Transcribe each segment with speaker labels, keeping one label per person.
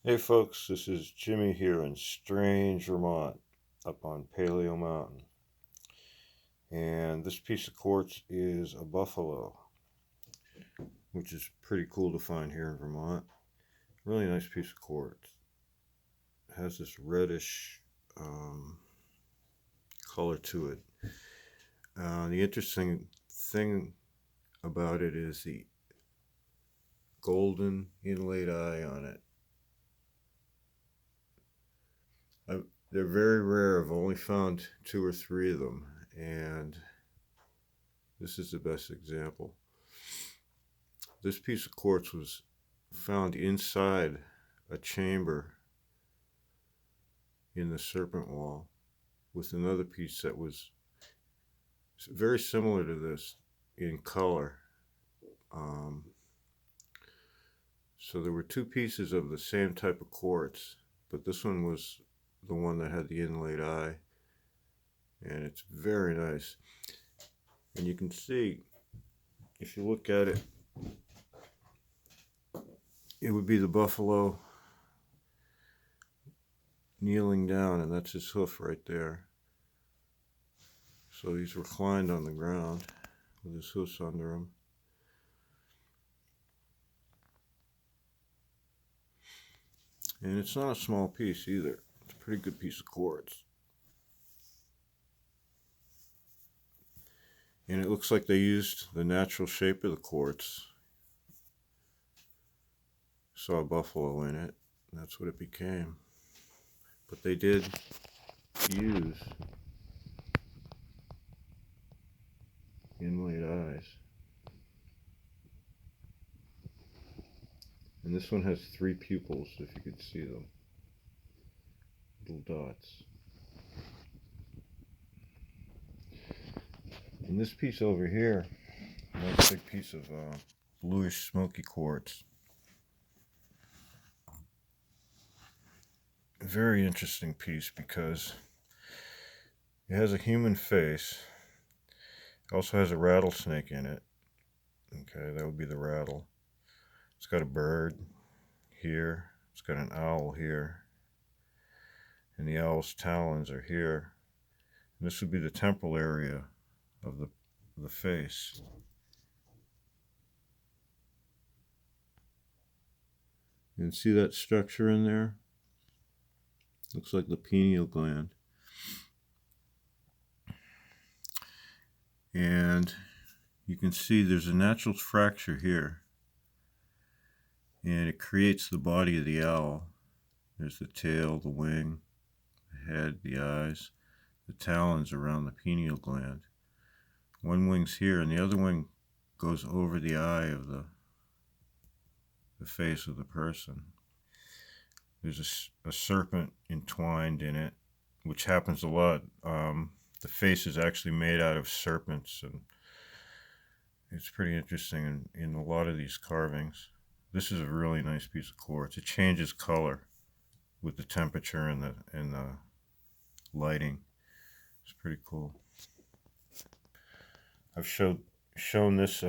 Speaker 1: Hey folks, this is Jimmy here in strange Vermont up on Paleo Mountain. And this piece of quartz is a buffalo, which is pretty cool to find here in Vermont. Really nice piece of quartz. It has this reddish color to it. The interesting thing about it is the golden inlaid eye on it. They're very rare. I've only found two or three of them, and this is the best example. This piece of quartz was found inside a chamber in the serpent wall with another piece that was very similar to this in color. Um, so there were two pieces of the same type of quartz, but this one was the one that had the inlaid eye, and it's very nice. And you can see, if you look at it, it would be the buffalo kneeling down, and that's his hoof right there. So he's reclined on the ground with his hoofs under him. And it's not a small piece either. It's a pretty good piece of quartz. And it looks like they used the natural shape of the quartz. Saw a buffalo in it. That's what it became. But they did use inlaid eyes. And this one has three pupils, if you could see them. Little dots. And this piece over here, nice big piece of bluish smoky quartz. A very interesting piece because it has a human face. It also has a rattlesnake in it. Okay, that would be the rattle. It's got a bird here. It's got an owl here. And the owl's talons are here. And this would be the temporal area of the face. You can see that structure in there? Looks like the pineal gland. And you can see there's a natural fracture here. And it creates the body of the owl. There's the tail, the wing, the head, the eyes, the talons around the pineal gland. One wing's here, and the other wing goes over the eye of the face of the person. There's a serpent entwined in it, which happens a lot. The face is actually made out of serpents, and it's pretty interesting in a lot of these carvings. This is a really nice piece of quartz. It changes color with the temperature and the lighting. It's pretty cool. I've shown this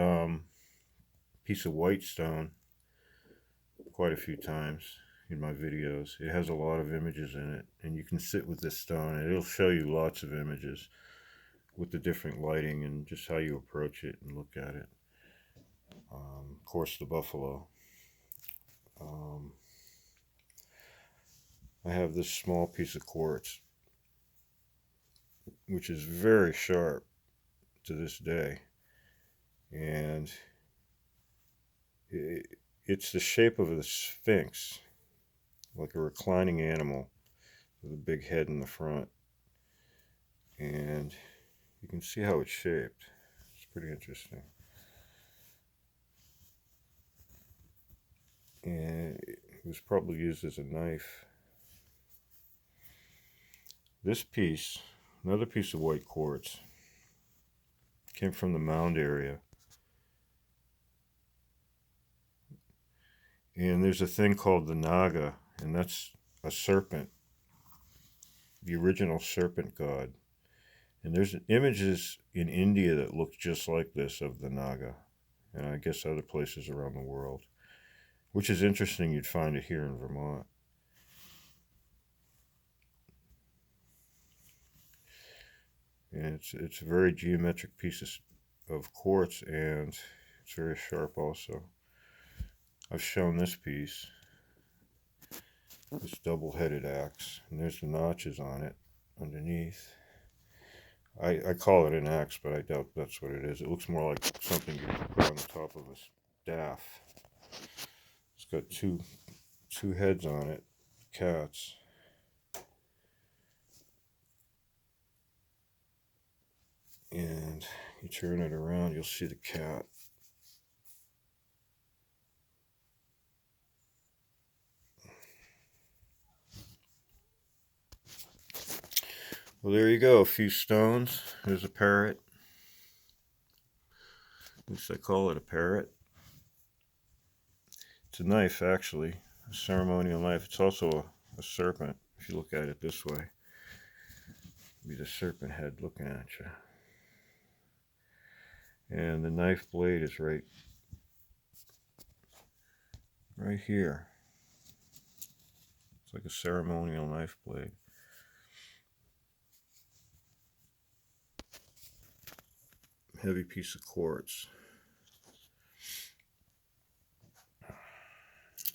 Speaker 1: piece of white stone quite a few times in my videos. It has a lot of images in it, and you can sit with this stone and it'll show you lots of images with the different lighting and just how you approach it and look at it. Of course, the buffalo. I have this small piece of quartz, which is very sharp to this day, and it's the shape of a sphinx, like a reclining animal with a big head in the front, and you can see how it's shaped. It's pretty interesting. And it was probably used as a knife. This piece, another piece of white quartz, came from the mound area. And there's a thing called the Naga, and that's a serpent, the original serpent god. And there's images in India that look just like this of the Naga, and I guess other places around the world, which is interesting. You'd find it here in Vermont. And it's a very geometric piece of quartz, and it's very sharp also. I've shown this piece, this double-headed axe, and there's the notches on it underneath. I call it an axe, but I doubt that's what it is. It looks more like something you put on the top of a staff. It's got two heads on it, cats. And you turn it around, you'll see the cat. Well, there you go, a few stones. There's a parrot. At least I call it a parrot. It's a knife, actually, a ceremonial knife. It's also a serpent, if you look at it this way. It'll be the serpent head looking at you. And the knife blade is right here. It's like a ceremonial knife blade. Heavy piece of quartz.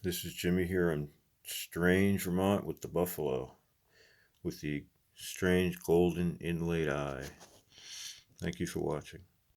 Speaker 1: This is Jimmy here in Strange, Vermont, with the buffalo, with the strange golden inlaid eye. Thank you for watching.